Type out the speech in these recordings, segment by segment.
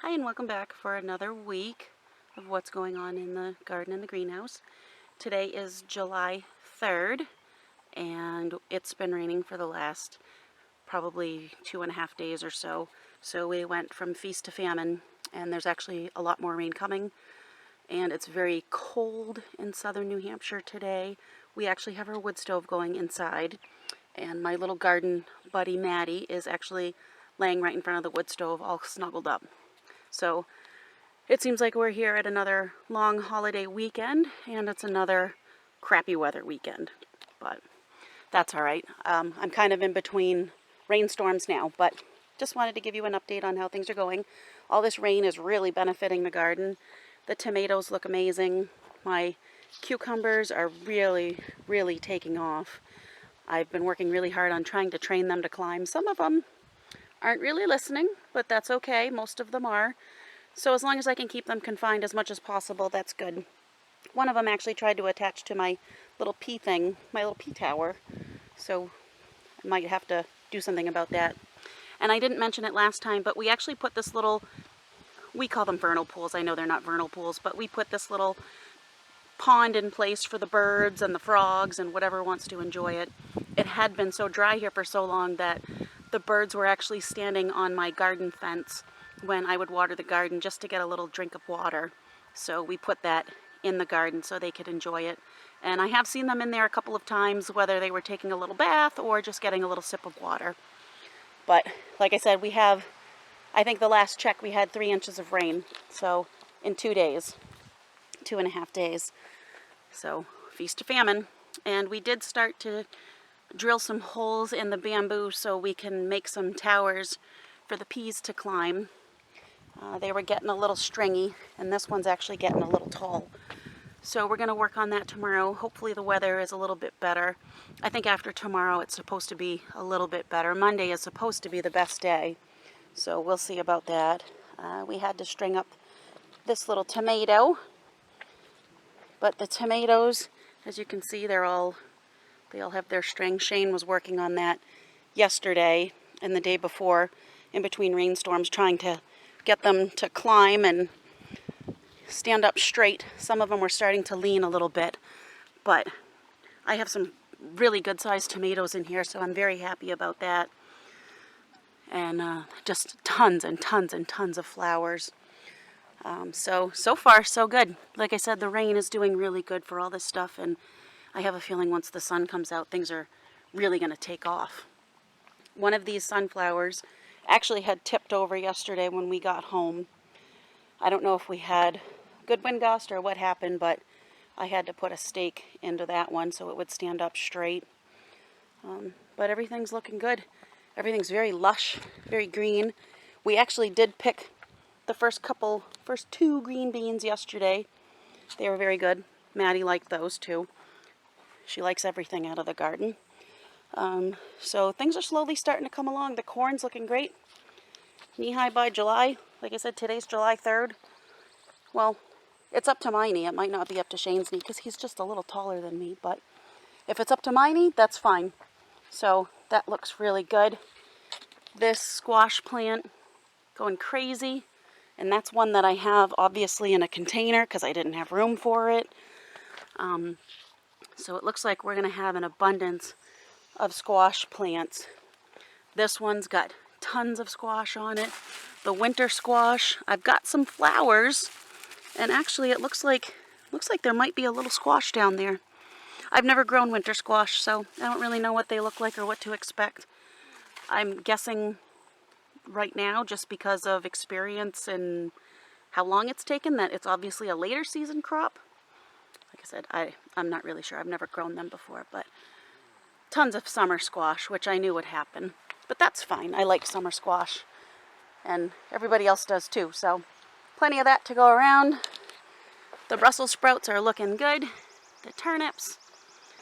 Hi and welcome back for another week of what's going on in the garden and the greenhouse. Today is July 3rd and it's been raining for the last probably 2.5 days or so. So we went from feast to famine, and there's actually a lot more rain coming, and it's very cold in southern New Hampshire today. We actually have our wood stove going inside, and my little garden buddy Maddie is actually laying right in front of the wood stove all snuggled up. So it seems like we're here at another long holiday weekend, and it's another crappy weather weekend, but that's all right. I'm kind of in between rainstorms now, but just wanted to give you an update on how things are going. All this rain is really benefiting the garden. The tomatoes look amazing. My cucumbers are really taking off. I've been working really hard on trying to train them to climb. Some of them aren't really listening, but that's okay. Most of them are. So as long as I can keep them confined as much as possible, that's good. One of them actually tried to attach to my little pea thing, my little pea tower. So I might have to do something about that. And I didn't mention it last time, but we actually put this little, we call them vernal pools. I know they're not vernal pools, but we put this little pond in place for the birds and the frogs and whatever wants to enjoy it. It had been so dry here for so long that the birds were actually standing on my garden fence when I would water the garden just to get a little drink of water. So we put that in the garden so they could enjoy it. And I have seen them in there a couple of times, whether they were taking a little bath or just getting a little sip of water. But like I said, we have, I think the last check we had 3 inches of rain. So in 2 days, 2.5 days. So feast to famine. And we did start to drill some holes in the bamboo so we can make some towers for the peas to climb. They were getting a little stringy, and this one's actually getting a little tall. So we're going to work on that tomorrow. Hopefully the weather is a little bit better. I think after tomorrow it's supposed to be a little bit better. Monday is supposed to be the best day, so we'll see about that. We had to string up this little tomato, but the tomatoes, as you can see, they all have their string. Shane was working on that yesterday and the day before in between rainstorms, trying to get them to climb and stand up straight. Some of them were starting to lean a little bit, but I have some really good sized tomatoes in here, so I'm very happy about that. And just tons and tons and tons of flowers. So far so good. Like I said, the rain is doing really good for all this stuff, and I have a feeling once the sun comes out, things are really going to take off. One of these sunflowers actually had tipped over yesterday when we got home. I don't know if we had good wind gust or what happened, but I had to put a stake into that one so it would stand up straight. But everything's looking good. Everything's very lush, very green. We actually did pick the first 2 green beans yesterday. They were very good. Maddie liked those too. She likes everything out of the garden. So things are slowly starting to come along. The corn's looking great. Knee-high by July. Like I said, today's July 3rd. Well, it's up to my knee. It might not be up to Shane's knee because he's just a little taller than me. But if it's up to my knee, that's fine. So that looks really good. This squash plant going crazy. And that's one that I have obviously in a container because I didn't have room for it. So it looks like we're going to have an abundance of squash plants. This one's got tons of squash on it. The winter squash, I've got some flowers, and actually it looks like there might be a little squash down there. I've never grown winter squash, so I don't really know what they look like or what to expect. I'm guessing right now, just because of experience and how long it's taken, that it's obviously a later season crop. Like I said, I'm not really sure. I've never grown them before, but tons of summer squash, which I knew would happen. But that's fine. I like summer squash, and everybody else does too. So plenty of that to go around. The Brussels sprouts are looking good. The turnips.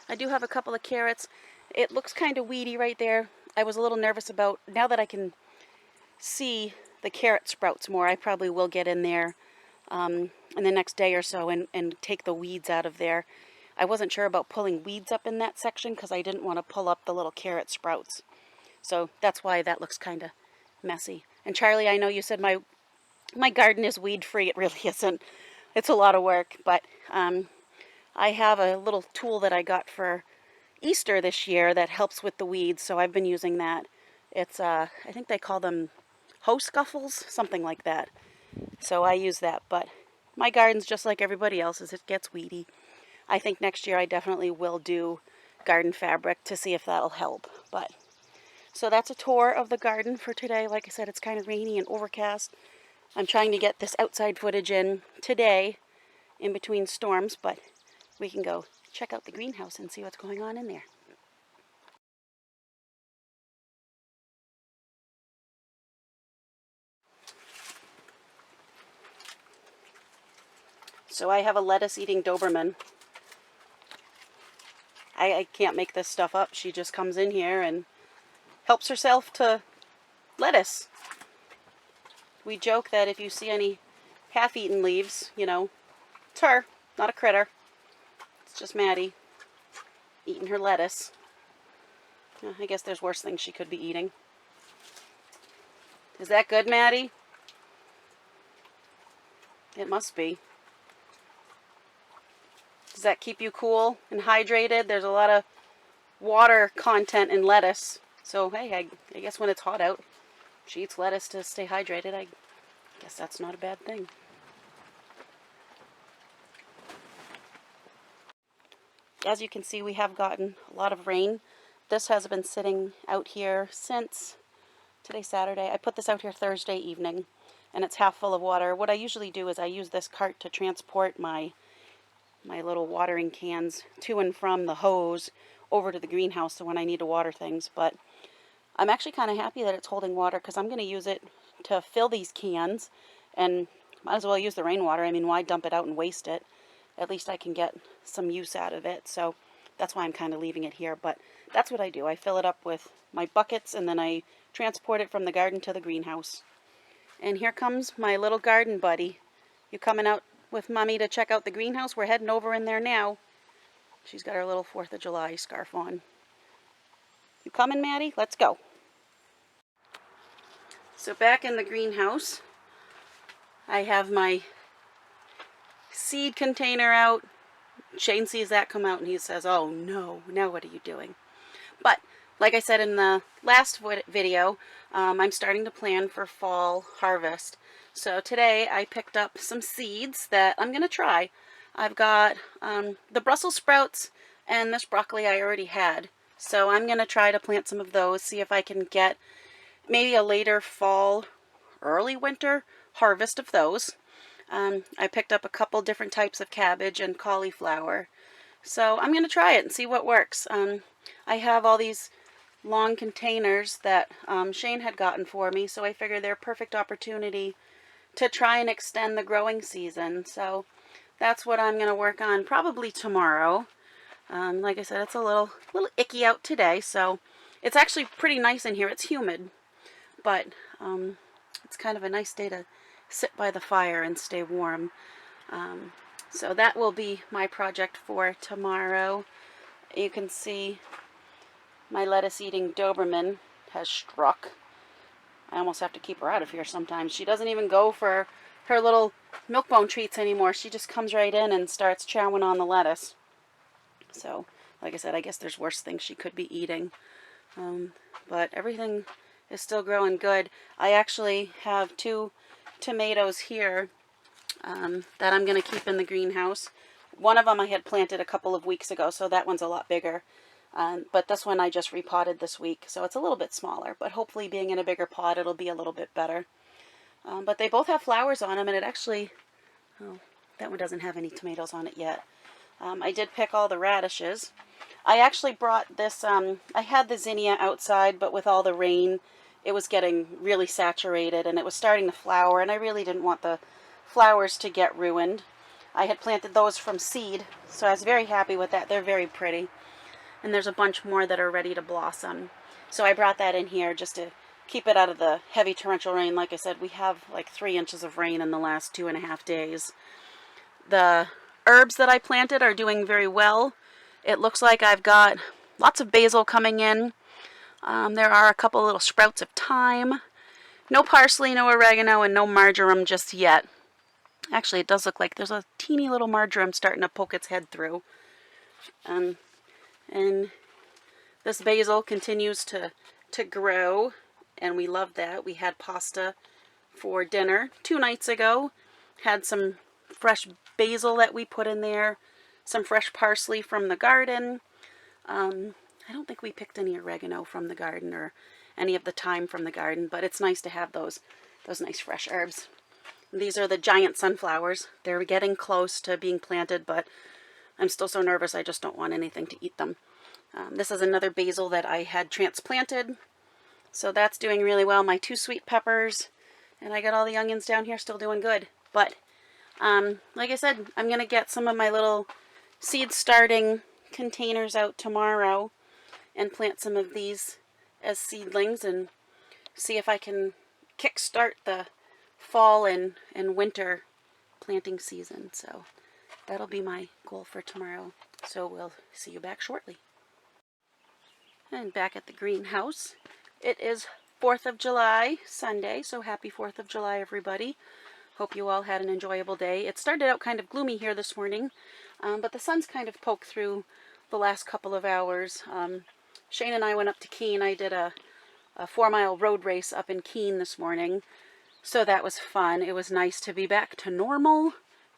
I do have a couple of carrots. It looks kind of weedy right there. I was a little nervous about, now that I can see the carrot sprouts more, I probably will get in there in the next day or so and take the weeds out of there. I wasn't sure about pulling weeds up in that section because I didn't want to pull up the little carrot sprouts. So that's why that looks kind of messy. And Charlie, I know you said my My garden is weed free. It really isn't. It's a lot of work, but I have a little tool that I got for Easter this year that helps with the weeds, so I've been using that. It's I think they call them hoe scuffles, something like that. So I use that, but my garden's just like everybody else's. It gets weedy. I think next year I definitely will do garden fabric to see if that'll help. But so that's a tour of the garden for today. Like I said, it's kind of rainy and overcast. I'm trying to get this outside footage in today in between storms, but we can go check out the greenhouse and see what's going on in there. So I have a lettuce-eating Doberman. I can't make this stuff up. She just comes in here and helps herself to lettuce. We joke that if you see any half-eaten leaves, you know, it's her, not a critter. It's just Maddie eating her lettuce. I guess there's worse things she could be eating. Is that good, Maddie? It must be. Does that keep you cool and hydrated? There's a lot of water content in lettuce. So, hey, I guess when it's hot out, she eats lettuce to stay hydrated. I guess that's not a bad thing. As you can see, we have gotten a lot of rain. This has been sitting out here since today's Saturday. I put this out here Thursday evening, and it's half full of water. What I usually do is I use this cart to transport my little watering cans to and from the hose over to the greenhouse so when I need to water things. But I'm actually kind of happy that it's holding water because I'm going to use it to fill these cans, and might as well use the rainwater. I mean, why dump it out and waste it? At least I can get some use out of it. So that's why I'm kind of leaving it here. But that's what I do. I fill it up with my buckets and then I transport it from the garden to the greenhouse. And here comes my little garden buddy. You coming out with Mommy to check out the greenhouse? We're heading over in there now. She's got her little 4th of July scarf on. You coming, Maddie? Let's go. So back in the greenhouse, I have my seed container out. Shane sees that come out and he says, "Oh no, now what are you doing?" But like I said in the last video, I'm starting to plan for fall harvest. So today I picked up some seeds that I'm going to try. I've got the Brussels sprouts and this broccoli I already had. So I'm going to try to plant some of those, see if I can get maybe a later fall, early winter harvest of those. I picked up a couple different types of cabbage and cauliflower. So I'm going to try it and see what works. I have all these long containers that Shane had gotten for me, so I figured they're a perfect opportunity to try and extend the growing season. So that's what I'm going to work on probably tomorrow. Like I said, it's a little icky out today, so it's actually pretty nice in here. It's humid, but it's kind of a nice day to sit by the fire and stay warm. So that will be my project for tomorrow. You can see my lettuce-eating Doberman has struck. I almost have to keep her out of here sometimes. She doesn't even go for her little milk bone treats anymore. She just comes right in and starts chowing on the lettuce. So, like I said, I guess there's worse things she could be eating. But everything is still growing good. I actually have 2 tomatoes here that I'm going to keep in the greenhouse. One of them I had planted a couple of weeks ago, so that one's a lot bigger. But this one I just repotted this week, so it's a little bit smaller. But hopefully being in a bigger pot, it'll be a little bit better. But they both have flowers on them, and it actually... Oh, that one doesn't have any tomatoes on it yet. I did pick all the radishes. I actually brought this... I had the zinnia outside, but with all the rain, it was getting really saturated, and it was starting to flower, and I really didn't want the flowers to get ruined. I had planted those from seed, so I was very happy with that. They're very pretty. And there's a bunch more that are ready to blossom. So I brought that in here just to keep it out of the heavy torrential rain. Like I said, we have like 3 inches of rain in the last 2.5 days. The herbs that I planted are doing very well. It looks like I've got lots of basil coming in. There are a couple little sprouts of thyme. No parsley, no oregano, and no marjoram just yet. Actually, it does look like there's a teeny little marjoram starting to poke its head through. And this basil continues to grow, and we love that. We had pasta for dinner 2 nights ago. Had some fresh basil that we put in there, some fresh parsley from the garden. I don't think we picked any oregano from the garden or any of the thyme from the garden, but it's nice to have those nice fresh herbs. These are the giant sunflowers. They're getting close to being planted, but I'm still so nervous I just don't want anything to eat them. This is another basil that I had transplanted, so that's doing really well. My 2 sweet peppers, and I got all the onions down here still doing good. But like I said, I'm going to get some of my little seed starting containers out tomorrow and plant some of these as seedlings and see if I can kickstart the fall and winter planting season. So that'll be my goal for tomorrow. So we'll see you back shortly. And back at the greenhouse, it is 4th of July, Sunday, so happy 4th of July, everybody. Hope you all had an enjoyable day. It started out kind of gloomy here this morning, but the sun's kind of poked through the last couple of hours. Shane and I went up to Keene. I did a 4-mile road race up in Keene this morning, so that was fun. It was nice to be back to normal,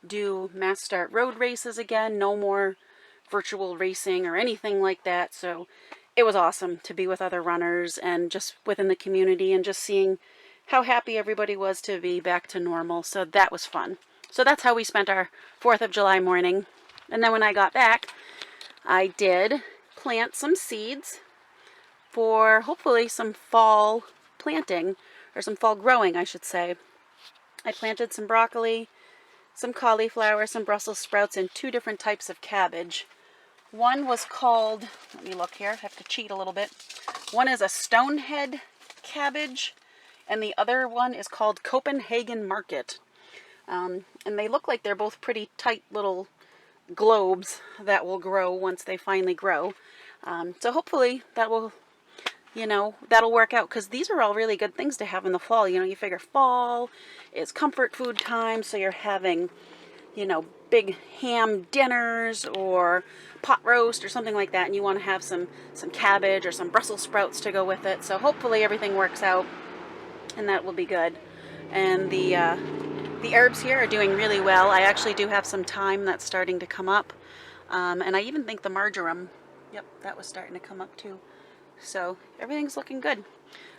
do mass start road races again, no more virtual racing or anything like that. So it was awesome to be with other runners and just within the community and just seeing how happy everybody was to be back to normal. So that was fun. So that's how we spent our 4th of July morning. And then when I got back, I did plant some seeds for hopefully some fall planting, or some fall growing, I should say. I planted some broccoli, some cauliflower, some Brussels sprouts, and 2 different types of cabbage. One was called, let me look here, I have to cheat a little bit. One is a stonehead cabbage, and the other one is called Copenhagen Market. And they look like they're both pretty tight little globes that will grow once they finally grow. So hopefully that will, that'll work out, because these are all really good things to have in the fall. You figure fall is comfort food time, so you're having, big ham dinners or pot roast or something like that, and you want to have some cabbage or some Brussels sprouts to go with it. So hopefully everything works out, and that will be good. And the herbs here are doing really well. I actually do have some thyme that's starting to come up, and I even think the marjoram, yep, that was starting to come up too. So everything's looking good.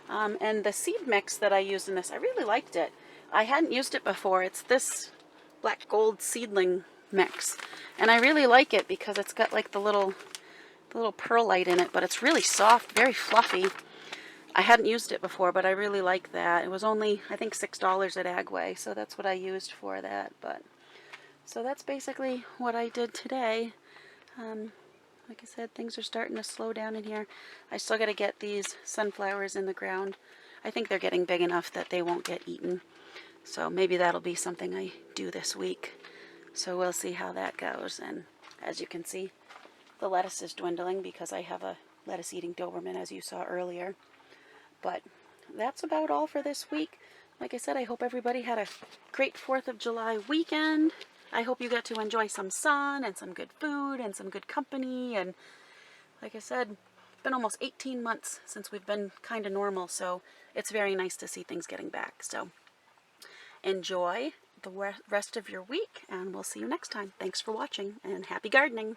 And the seed mix that I used in this, I really liked it. I hadn't used it before. It's this black gold seedling mix, and I really like it because it's got like the little perlite in it, but it's really soft, very fluffy. I hadn't used it before, but I really like that. It was only, I think, $6 at Agway, so that's what I used for that. But so that's basically what I did today. Like I said, things are starting to slow down in here. I still got to get these sunflowers in the ground. I think they're getting big enough that they won't get eaten. So maybe that'll be something I do this week. So we'll see how that goes. And as you can see, the lettuce is dwindling because I have a lettuce-eating Doberman, as you saw earlier. But that's about all for this week. Like I said, I hope everybody had a great 4th of July weekend. I hope you got to enjoy some sun and some good food and some good company. And like I said, it's been almost 18 months since we've been kind of normal, so it's very nice to see things getting back. So enjoy the rest of your week, and we'll see you next time. Thanks for watching, and happy gardening.